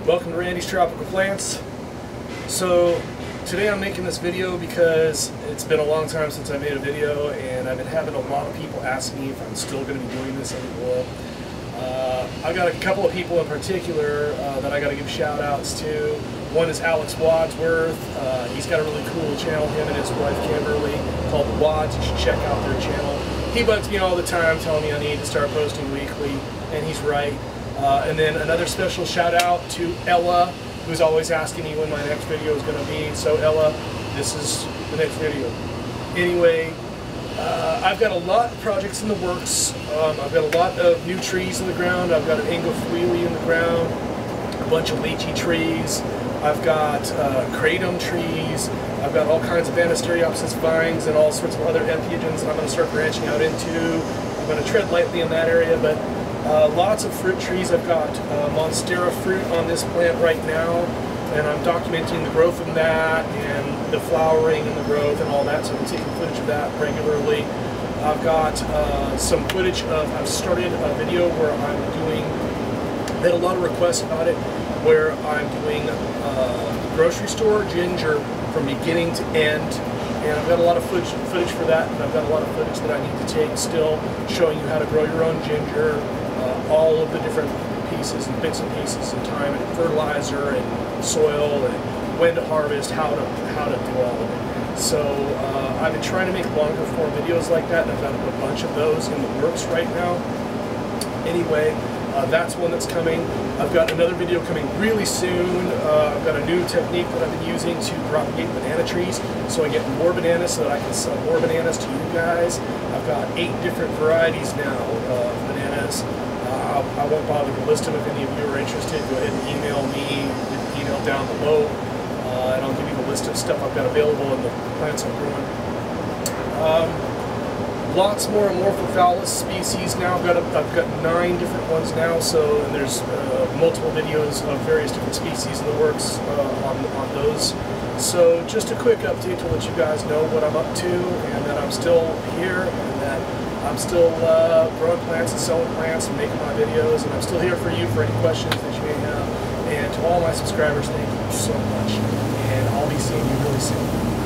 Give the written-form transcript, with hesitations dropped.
Welcome to Randy's Tropical Plants. So today I'm making this video because it's been a long time since I made a video and I've been having a lot of people ask me if I'm still going to be doing this anymore. I've got a couple of people in particular that I got to give shout outs to. One is Alex Wadsworth. He's got a really cool channel, him and his wife Kimberly, called The Wads. You should check out their channel. He bugs me all the time telling me I need to start posting weekly, and he's right. And then another special shout out to Ella, who's always asking me when my next video is going to be. So Ella, this is the next video. Anyway, I've got a lot of projects in the works. I've got a lot of new trees in the ground. I've got an Anguiphuili in the ground, a bunch of lychee trees. I've got kratom trees. I've got all kinds of Banisteriopsis vines and all sorts of other entheogens that I'm going to start branching out into. I'm going to tread lightly in that area, but lots of fruit trees. I've got Monstera fruit on this plant right now, and I'm documenting the growth of that and the flowering and the growth and all that, so I'm taking footage of that regularly. I've got some footage of, I've started a video where I'm doing, I had a lot of requests about it, where I'm doing grocery store ginger from beginning to end. And I've got a lot of footage for that, and I've got a lot of footage that I need to take still, showing you how to grow your own ginger, all of the different pieces and bits and pieces and time and fertilizer and soil and when to harvest, how to do all of it. So I've been trying to make longer form videos like that, and I've got a bunch of those in the works right now. Anyway, that's one that's coming. I've got another video coming really soon. I've got a new technique that I've been using to propagate banana trees, so I get more bananas so that I can sell more bananas to you guys. I've got 8 different varieties now of bananas. I won't bother to list them. If any of you are interested, go ahead and email me, email down below, and I'll give you the list of stuff I've got available and the plants I'm growing. Lots more Amorphophallus species now. I've got 9 different ones now. So, and there's multiple videos of various different species in the works on those. So just a quick update to let you guys know what I'm up to, and that I'm still here, and that I'm still growing plants and selling plants and making my videos, and I'm still here for you for any questions that you may have. And to all my subscribers, thank you so much, and I'll be seeing you really soon.